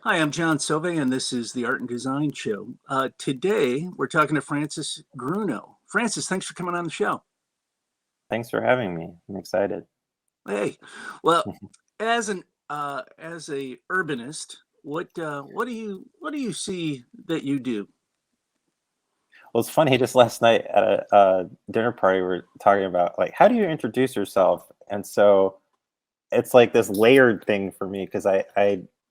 Hi, I'm John Sove, and this is the Art and Design Show. Today, we're talking to Francis Grunow. Francis, thanks for coming on the show. Thanks for having me. I'm excited. Hey, well, as a urbanist, what do you see that you do? Well, it's funny. Just last night at a dinner party, we are talking about like how do you introduce yourself, and so it's like this layered thing for me because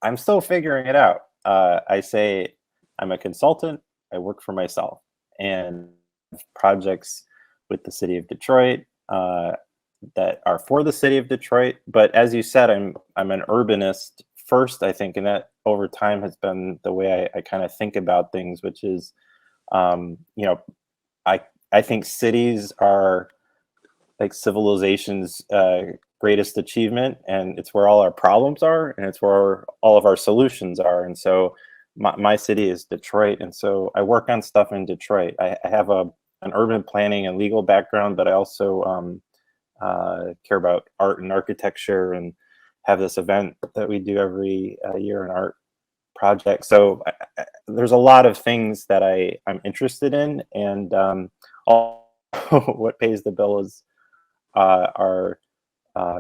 I'm still figuring it out. I say I'm a consultant. I work for myself and projects with the city of Detroit that are for the city of Detroit. But as you said, I'm an urbanist first, I think, and that over time has been the way I kind of think about things, which is you know, I I think cities are like civilization's greatest achievement, and it's where all our problems are, and it's where all of our solutions are. And so, my city is Detroit, and so I work on stuff in Detroit. I have an urban planning and legal background, but I also care about art and architecture, and have this event that we do every year, an art project. So there's a lot of things that I'm interested in, and all what pays the bill is are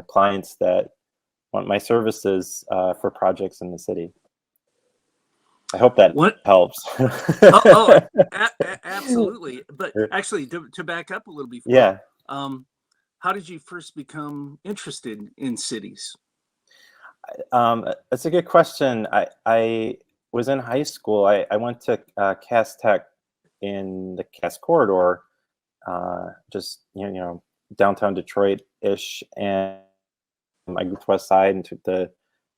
clients that want my services for projects in the city. I hope that What? helps. Absolutely. But actually, to back up a little before, Yeah. um, how did you first become interested in cities? That's a good question. I was in high school. I went to Cass Tech in the Cass Corridor, just downtown Detroit ish, and I grew to West Side and took the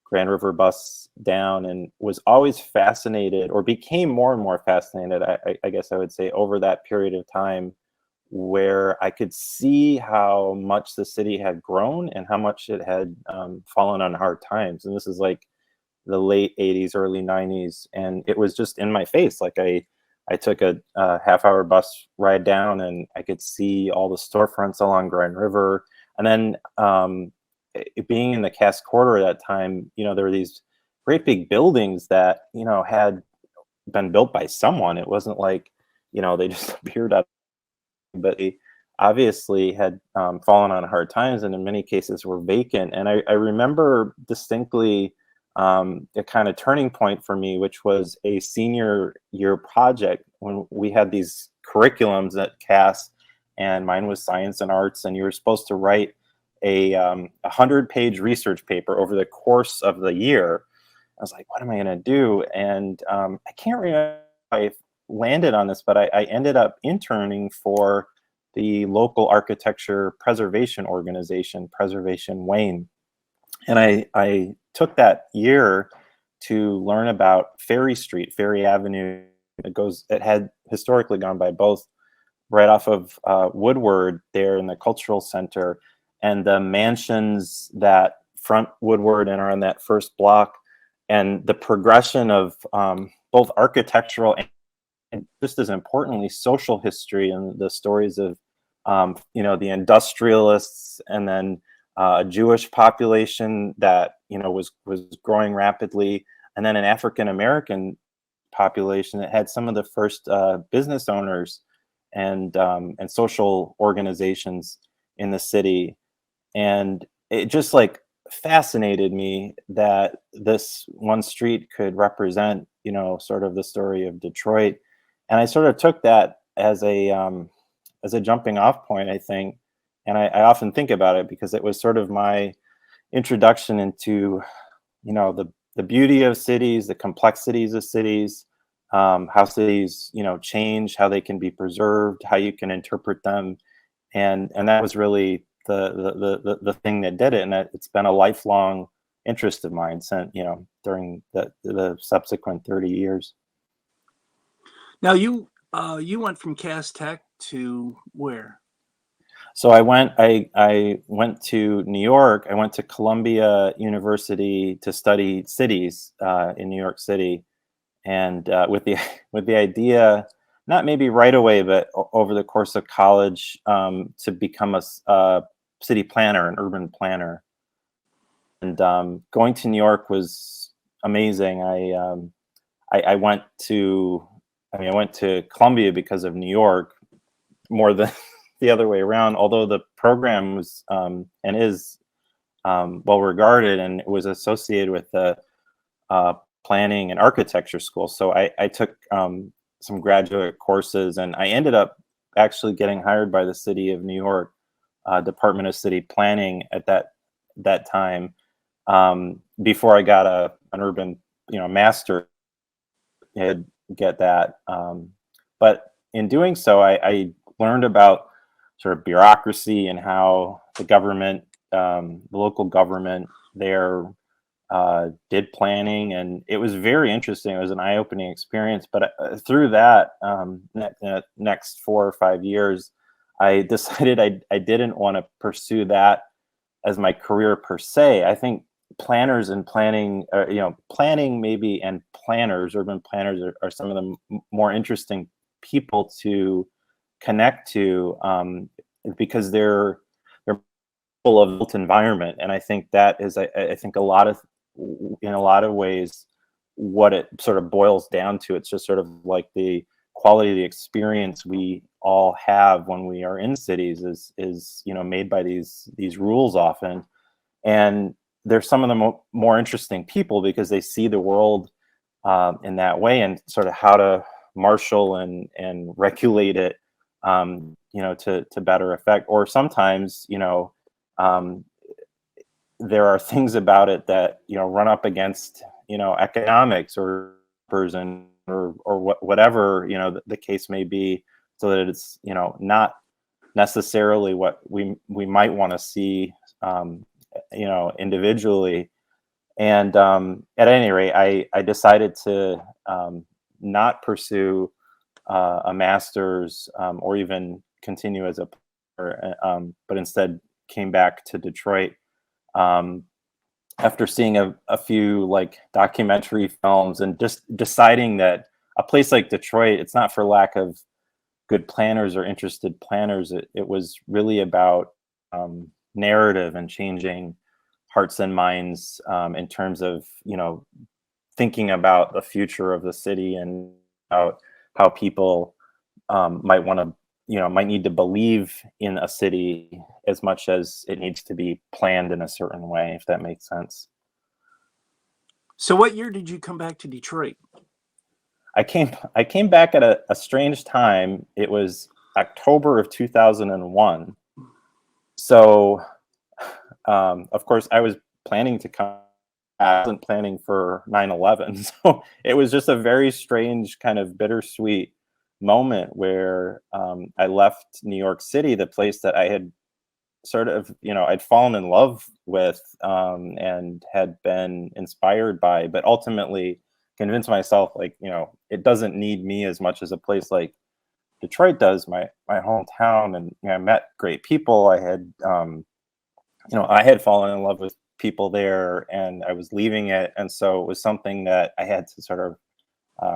Grand River bus down, and was always fascinated, or became more and more fascinated. I guess I would say over that period of time, where I could see how much the city had grown and how much it had fallen on hard times. And this is like the late 80s, early 90s. And it was just in my face. Like I took a half-hour bus ride down, and I could see all the storefronts along Grand River. And then it being in the Cass Quarter at that time, there were these great big buildings that, had been built by someone. It wasn't like, they just appeared out, but they obviously had fallen on hard times, and in many cases were vacant. And I remember distinctly a kind of turning point for me, which was a senior year project when we had these curriculums at Cass, and mine was science and arts, and you were supposed to write a 100-page research paper over the course of the year. I was like, what am I going to do? And I can't remember if I landed on this, but I ended up interning for the local architecture preservation organization, Preservation Wayne. And I took that year to learn about Ferry Street, Ferry Avenue. It had historically gone by both right off of Woodward there in the cultural center, and the mansions that front Woodward and are on that first block, and the progression of both architectural and just as importantly social history, and the stories of the industrialists, and then a Jewish population that was growing rapidly, and then an African American population that had some of the first business owners and social organizations in the city. And it just like fascinated me that this one street could represent sort of the story of Detroit. And I sort of took that as a jumping off point, I think. And I often think about it because it was sort of my introduction into the beauty of cities, the complexities of cities, how cities change, how they can be preserved, how you can interpret them. And that was really the thing that did it. And it's been a lifelong interest of mine since during the subsequent 30 years. Now, you went from Cass Tech to where? So I went to New York. I went to Columbia University to study cities in New York City, and with the with the idea, not maybe right away, but over the course of college, to become a city planner, an urban planner. And going to New York was amazing. I went to, I went to Columbia because of New York more than the other way around. Although the program was and is well regarded, and it was associated with the planning and architecture school. So I took some graduate courses, and I ended up actually getting hired by the city of New York Department of City Planning at that time, before I got an urban master. Get that, but in doing so, I learned about sort of bureaucracy and how the government, the local government there, did planning, and it was very interesting. It was an eye-opening experience. But through that, next 4 or 5 years, I decided I didn't want to pursue that as my career per se. I think planners and planning, planning maybe, and planners, urban planners, are some of the more interesting people to connect to, because they're full of built environment. And I think that is, I think in a lot of ways, what it sort of boils down to. It's just sort of like the quality of the experience we all have when we are in cities is made by these rules often. And they're some of the more interesting people because they see the world in that way, and sort of how to marshal and regulate it, to better effect. Or sometimes, there are things about it that run up against economics or person or whatever the case may be, so that it's not necessarily what we might want to see individually. And at any rate, I decided to not pursue a master's, or even continue as a player, but instead came back to Detroit after seeing a few like documentary films, and just deciding that a place like Detroit, it's not for lack of good planners or interested planners. It was really about narrative and changing hearts and minds, in terms of thinking about the future of the city, and how people might want to might need to believe in a city as much as it needs to be planned in a certain way, if that makes sense. So what year did you come back to Detroit? I came back at a strange time. It was October of 2001. So of course I was planning to come. I wasn't planning for 9/11. So it was just a very strange, kind of bittersweet moment where I left New York City, the place that I had sort of, I'd fallen in love with, and had been inspired by, but ultimately convinced myself, like, it doesn't need me as much as a place like Detroit does, my hometown. And I met great people. I had, I had fallen in love with people there, and I was leaving it. And so it was something that I had to sort of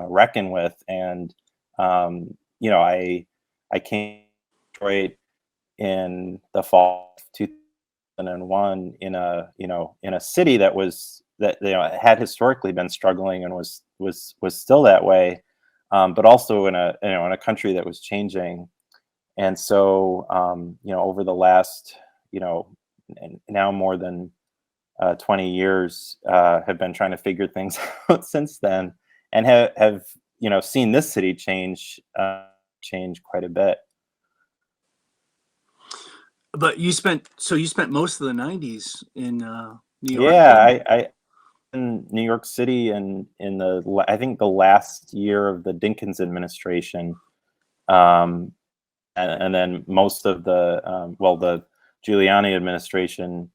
reckon with. And I came to Detroit in the fall of 2001, in a city that had historically been struggling, and was still that way, but also in a country that was changing. And so over the last now more than 20 years, have been trying to figure things out since then, and have seen this city change quite a bit. But you spent most of the 90s in New York then? Yeah, I in New York City, and I think the last year of the Dinkins administration, um, and then most of the Giuliani administration.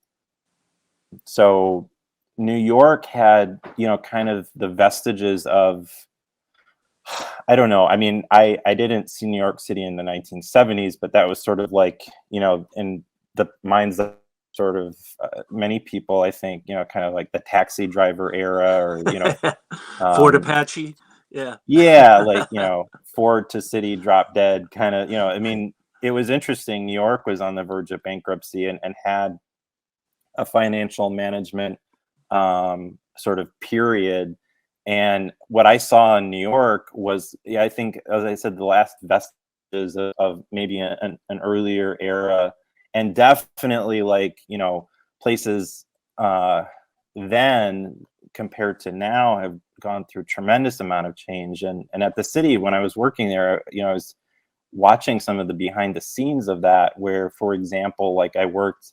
So New York had kind of the vestiges of, I don't know. I mean, I didn't see New York City in the 1970s, but that was sort of like, in the minds of sort of many people, I think, kind of like the taxi driver era, or, Ford um, Apache. Yeah. yeah, like, Ford to City, drop dead kind of, I mean, it was interesting. New York was on the verge of bankruptcy, and had a financial management sort of period. And what I saw in New York was, yeah, I think, as I said, the last vestiges of maybe an earlier era, and definitely like, you know, places then compared to now have gone through tremendous amount of change. And at the city, when I was working there, you know, I was watching some of the behind the scenes of that, where, for example, like I worked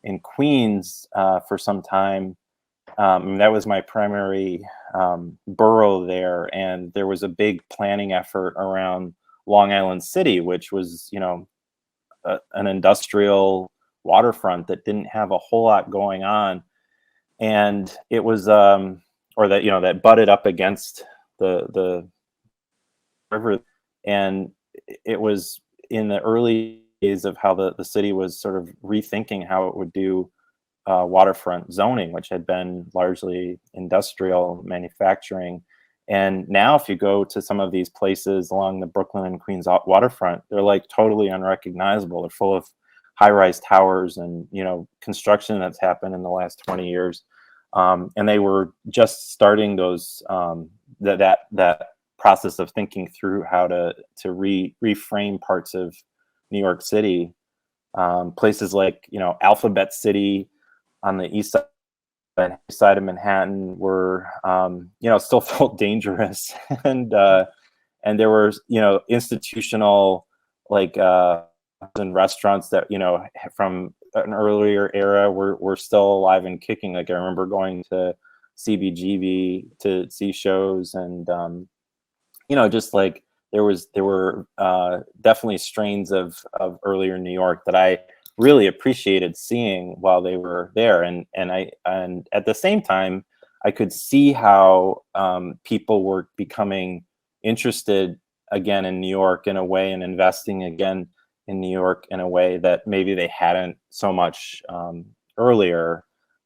in Queens for some time. That was my primary borough there, and there was a big planning effort around Long Island City, which was, you know, an industrial waterfront that didn't have a whole lot going on, and it was, or that, you know, that butted up against the river, and it was in the early days of how the city was sort of rethinking how it would do waterfront zoning, which had been largely industrial manufacturing. And now, if you go to some of these places along the Brooklyn and Queens waterfront, they're like totally unrecognizable. They're full of high-rise towers and, you know, construction that's happened in the last 20 years. And they were just starting those that process of thinking through how to reframe parts of New York City. Places like, you know, Alphabet City on the east side of Manhattan were, you know, still felt dangerous, and there were, you know, institutional, like, and restaurants that, you know, from an earlier era were still alive and kicking. Like, I remember going to CBGB to see shows, and you know, just like there were definitely strains of earlier New York that I really appreciated seeing while they were there, and at the same time, I could see how people were becoming interested again in New York in a way, and investing again in New York in a way that maybe they hadn't so much earlier.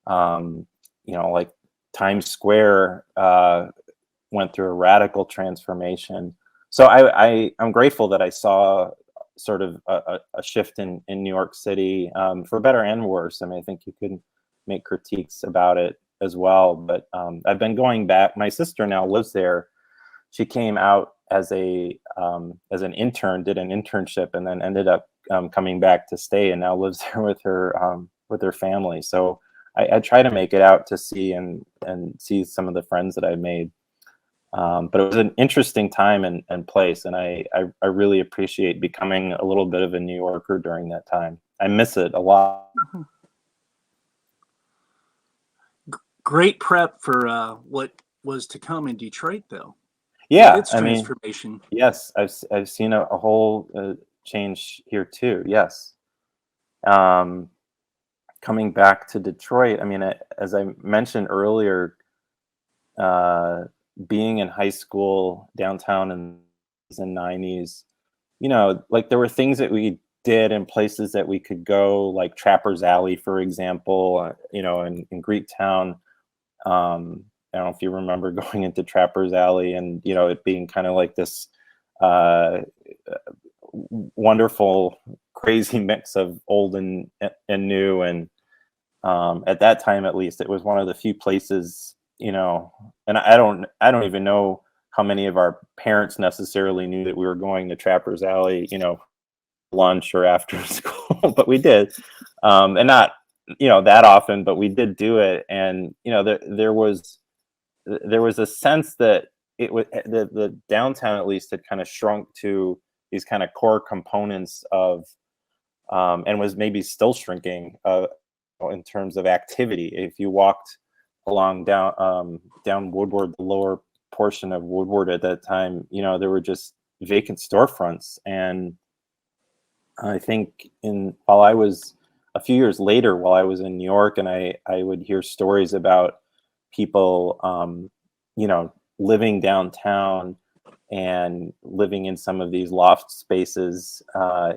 You know, like Times Square went through a radical transformation. So I'm grateful that I saw sort of a shift in New York City, for better and worse. I mean, I think you could make critiques about it as well, but I've been going back. My sister now lives there. She came out as an intern, did an internship, and then ended up coming back to stay, and now lives there with her family. So I try to make it out to see and see some of the friends that I made. But it was an interesting time and place, and I really appreciate becoming a little bit of a New Yorker during that time. I miss it a lot. Mhm. Great prep for what was to come in Detroit, though, with Yeah, its I mean, transformation. yes, I've seen a whole change here too. Yes, um, coming back to Detroit. I mean, as I mentioned earlier, uh, being in high school downtown in the '90s, you know, like there were things that we did and places that we could go, like Trapper's Alley, for example, you know, in Greektown. I don't know if you remember going into Trapper's Alley, and, you know, it being kind of like this uh, wonderful, crazy mix of old and new. And at that time, at least, it was one of the few places, you know, and I don't even know how many of our parents necessarily knew that we were going to Trapper's Alley, you know, lunch or after school, but we did, and not, you know, that often, but we did do it. And, you know, there was a sense that it was the downtown, at least, had kind of shrunk to these kind of core components of, and was maybe still shrinking in terms of activity. If you walked along down Woodward, the lower portion of Woodward at that time, you know, there were just vacant storefronts. And I think while I was a few years later, while I was in New York, and I would hear stories about people, you know, living downtown and living in some of these loft spaces.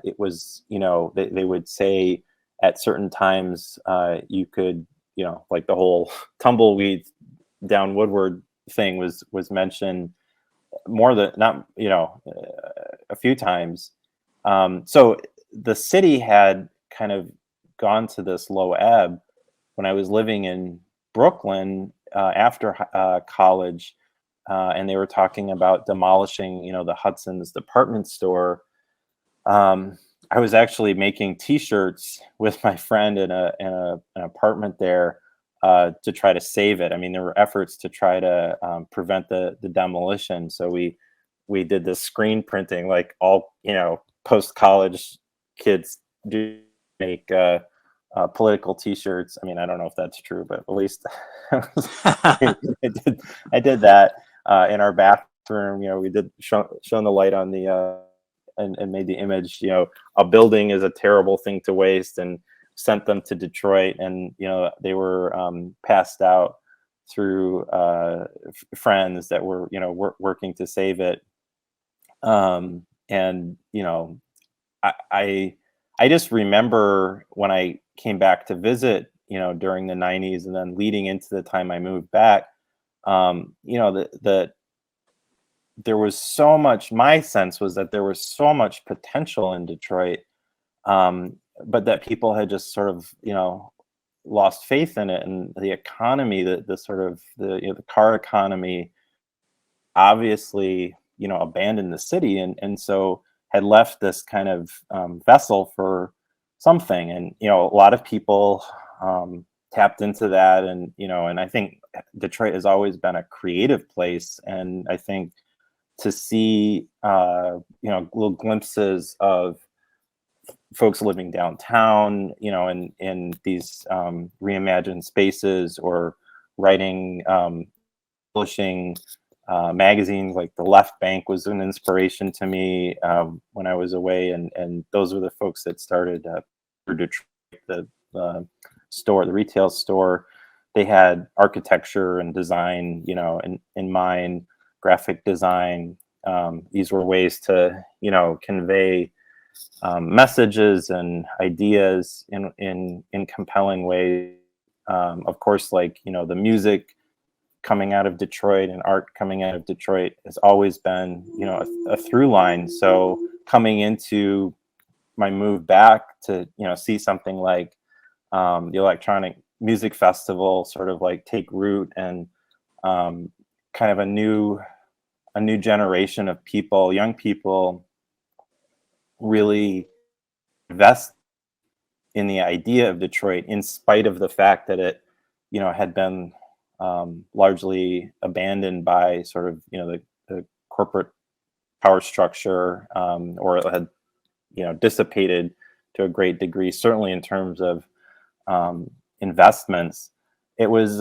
It was, you know, they would say at certain times you could, you know, like the whole tumbleweed down Woodward thing was mentioned more than not, you know, a few times. So the city had kind of gone to this low ebb. When I was living in Brooklyn, after college, and they were talking about demolishing, the Hudson's department store. I was actually making T-shirts with my friend in an apartment there to try to save it. I mean, there were efforts to try to prevent the demolition. So we did this screen printing, like all post-college kids do, make political T-shirts. I mean, I don't know if that's true, but at least I did that in our bathroom. We did shone the light on the and made the image. A building is a terrible thing to waste, and sent them to Detroit, and they were passed out through friends that were working to save it. And I I just remember when I came back to visit, during the 90s, and then leading into the time I moved back, the there was so much. My sense was that there was so much potential in Detroit, but that people had just sort of lost faith in it, and the economy, the sort of the car economy, obviously abandoned the city, and so had left this kind of vessel for something. And a lot of people tapped into that, and I think Detroit has always been a creative place, and I think to see little glimpses of folks living downtown, in these reimagined spaces, or writing, publishing magazines. Like the Left Bank was an inspiration to me when I was away, and those were the folks that started Detroit, the store, the retail store. They had architecture and design, in mind, graphic design. These were ways to, convey messages and ideas in compelling ways. Of course, like the music coming out of Detroit and art coming out of Detroit has always been a through line. So coming into my move back to see something like the Electronic Music Festival sort of like take root, and kind of a new generation of people, young people, really invest in the idea of Detroit, in spite of the fact that it, had been largely abandoned by sort of, the corporate power structure, or it had, dissipated to a great degree, certainly in terms of investments. It was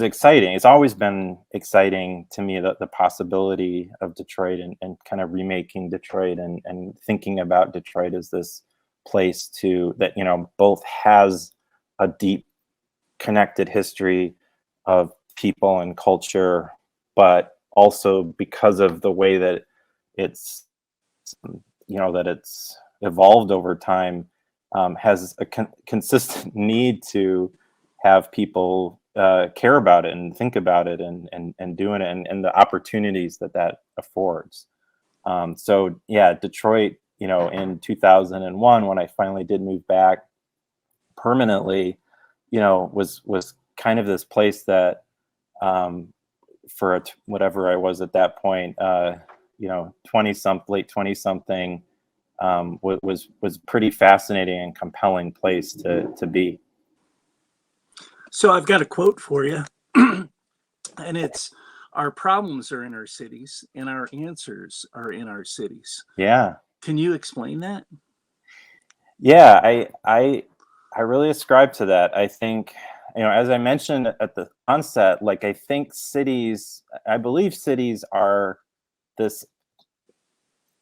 exciting. It's always been exciting to me, that the possibility of Detroit, and kind of remaking Detroit, and thinking about Detroit as this place that both has a deep connected history of people and culture, but also, because of the way that it's evolved over time, has a consistent need to have people care about it and think about it, and doing it, and the opportunities that affords. So yeah, Detroit, in 2001, when I finally did move back permanently, was kind of this place that, for whatever I was at that point, 20-something, was pretty fascinating and compelling place to be. So I've got a quote for you, and it's, "Our problems are in our cities, and our answers are in our cities." Yeah. Can you explain that? Yeah, I really ascribe to that. I think, as I mentioned at the onset, like, I believe cities are this,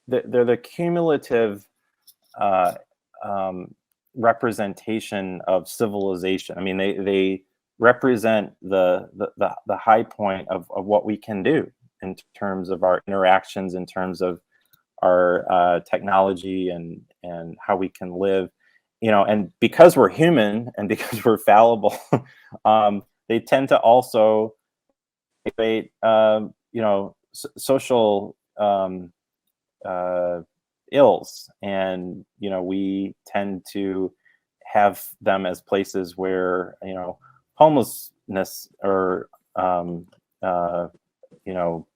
they're the cumulative uh, representation of civilization. I mean, they represent the high point of what we can do in terms of our interactions, in terms of our technology, and how we can live. And because we're human, and because we're fallible, they tend to also create social ills, and we tend to have them as places where homeless homelessness or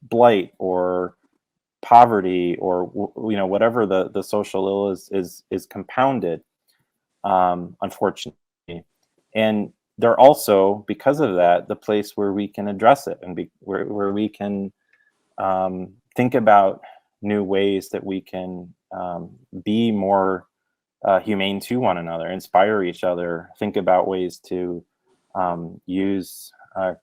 blight or poverty or whatever the social ill is compounded, unfortunately. And they're also, because of that, the place where we can address it and where we can think about new ways that we can be more humane to one another, inspire each other, think about ways to use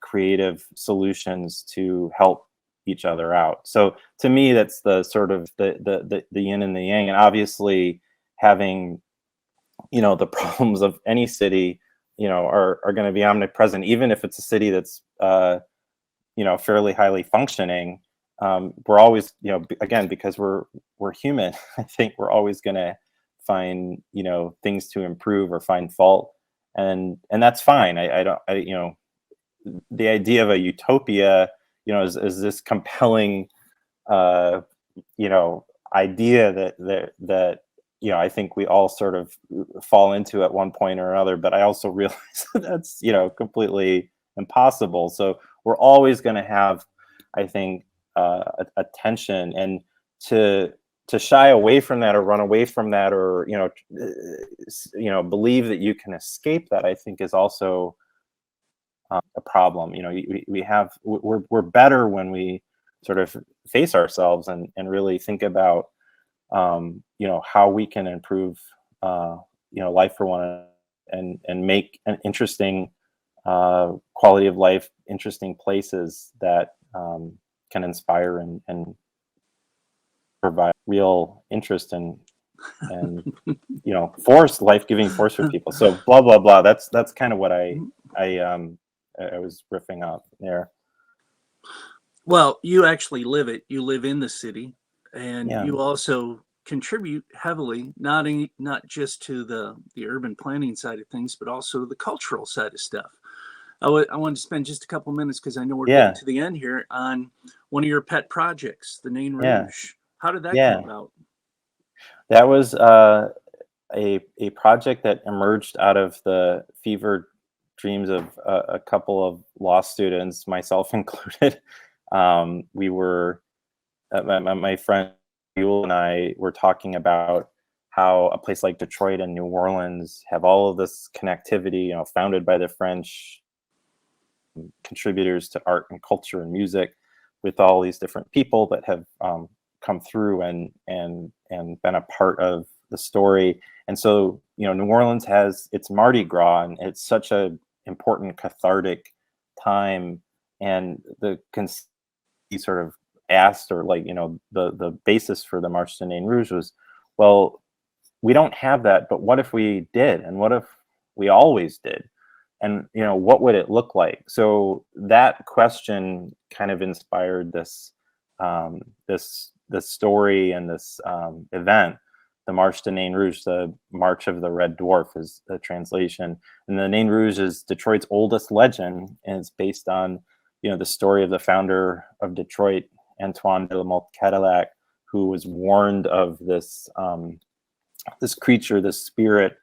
creative solutions to help each other out. So to me, that's the sort of the yin and the yang. And obviously, having the problems of any city, are going to be omnipresent, even if it's a city that's fairly highly functioning. We're always, again, because we're human, I think we're always going to find things to improve or find fault, and that's fine. The idea of a utopia, is this compelling idea that I think we all sort of fall into at one point or another. But I also realize that's completely impossible. So we're always going to have, I think, a tension, and to shy away from that or run away from that or believe that you can escape that, I think is also a problem. We're better when we sort of face ourselves and really think about how we can improve life for one another and make an interesting quality of life, interesting places that can inspire and provide real interest and life-giving force for people. So blah blah blah. That's kind of what I was riffing up there. Well, you actually live it. You live in the city, and Yeah. you also contribute heavily, not just to the urban planning side of things, but also the cultural side of stuff. I wanted to spend just a couple minutes, because I know we're getting to the end here, on one of your pet projects, the Nain Rouge. How did that come about? That was a project that emerged out of the fevered dreams of a couple of law students, myself included. We were, my friend Buell and I were talking about how a place like Detroit and New Orleans have all of this connectivity, founded by the French, contributors to art and culture and music, with all these different people that have come through and been a part of the story. And so, New Orleans has its Mardi Gras, and it's such a important cathartic time. And the sort of asked, or the basis for the March to Nain Rouge was, well, we don't have that, but what if we did? And what if we always did? And what would it look like? So that question kind of inspired this story and this event. The March to Nain Rouge, the March of the Red Dwarf, is the translation. And the Nain Rouge is Detroit's oldest legend, and it's based on the story of the founder of Detroit, Antoine de la Motte Cadillac, who was warned of this this creature, this spirit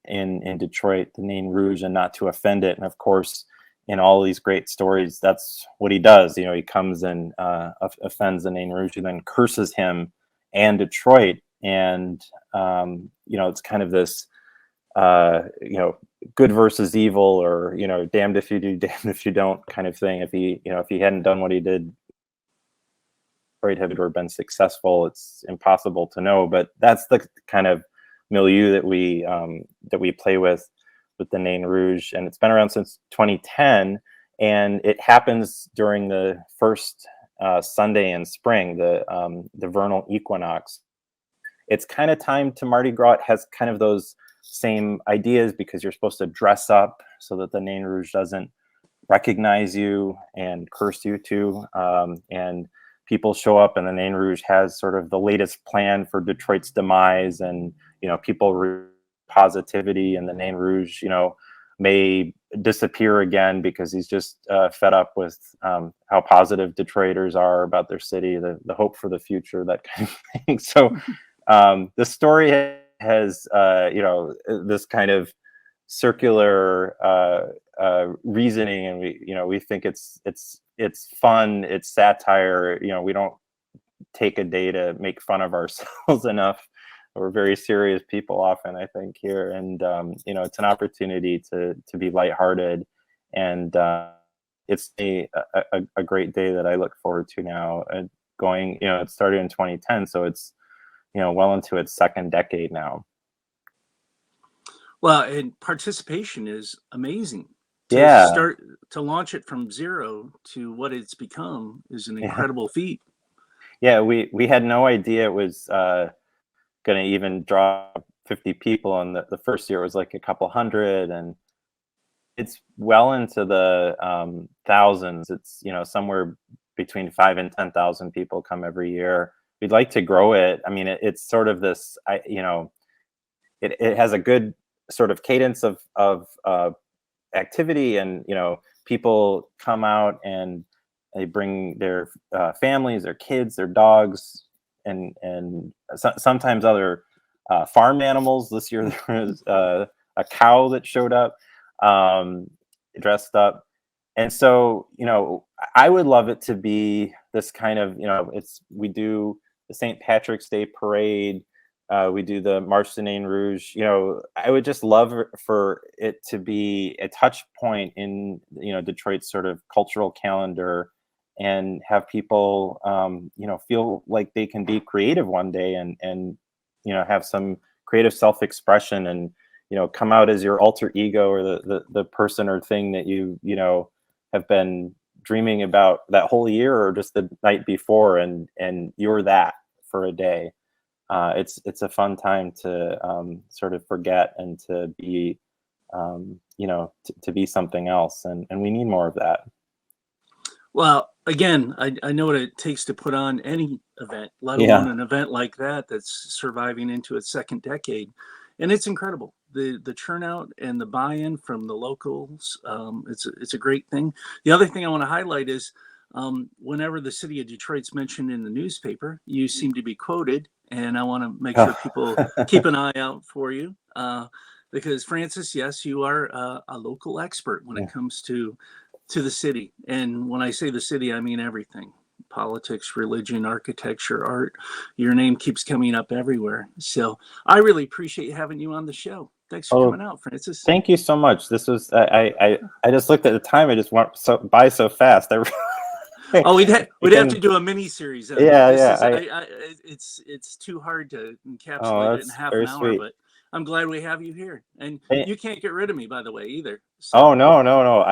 in Detroit, the Nain Rouge, and not to offend it. And of course, in all these great stories, that's what he does. He comes and offends the Nain Rouge, and then curses him and Detroit. And it's kind of this good versus evil, or damned if you do, damned if you don't kind of thing. If he hadn't done what he did, Detroit had been successful. It's impossible to know, but that's the kind of milieu that we play with the Nain Rouge. And it's been around since 2010, and it happens during the first Sunday in spring, the vernal equinox. It's kind of timed to Mardi Gras. It has kind of those same ideas, because you're supposed to dress up so that the Nain Rouge doesn't recognize you and curse you too. And people show up, and the Nain Rouge has sort of the latest plan for Detroit's demise, and people positivity, and the Nain Rouge may disappear again because he's just fed up with how positive Detroiters are about their city, the hope for the future, that kind of thing. So the story has this kind of circular reasoning, and we think it's fun, it's satire. We don't take a day to make fun of ourselves enough. We're very serious people often, I think, here, and it's an opportunity to be lighthearted, and it's a great day that I look forward to now. And going, it started in 2010, so it's well into its second decade now. Well, and participation is amazing. Yeah. To launch it from zero to what it's become is an incredible feat. Yeah, we had no idea it was going to even draw 50 people, and the first year was like a couple hundred, and it's well into the thousands. It's somewhere between 5,000 and 10,000 people come every year. We'd like to grow it. I mean, it's sort of this, it has a good sort of cadence of activity, and people come out and they bring their families, their kids, their dogs, and sometimes other farm animals. This year there was a cow that showed up dressed up, and so I would love it to be this kind of we do the St. Patrick's Day parade. We do the Marche de Nain Rouge. I would just love for it to be a touch point in Detroit's sort of cultural calendar, and have people feel like they can be creative one day, and have some creative self-expression, and come out as your alter ego, or the person or thing that you have been dreaming about that whole year, or just the night before, and you're that for a day. It's a fun time to sort of forget, and to be to be something else, and we need more of that. Well, again, I know what it takes to put on any event, let alone an event like that that's surviving into its second decade, and it's incredible. The turnout and the buy-in from the locals, it's a great thing. The other thing I want to highlight is whenever the city of Detroit's mentioned in the newspaper, you seem to be quoted, and I want to make sure people keep an eye out for you, because Francis, yes, you are a local expert when it comes to the city. And when I say the city, I mean everything: politics, religion, architecture, art. Your name keeps coming up everywhere. So I really appreciate having you on the show. Thanks for coming out, Francis. Thank you so much. This was I just looked at the time. I just went by so fast. Oh, we'd have to do a mini series. It's too hard to encapsulate it in half an hour, sweet. But I'm glad we have you here, and you can't get rid of me, by the way, either. So. Oh no.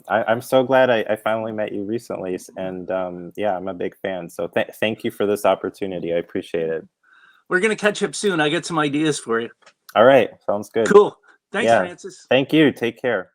I'm so glad I finally met you recently, and I'm a big fan. So thank you for this opportunity. I appreciate it. We're gonna catch up soon. I got some ideas for you. All right, sounds good. Cool. Thanks, Francis. Thank you. Take care.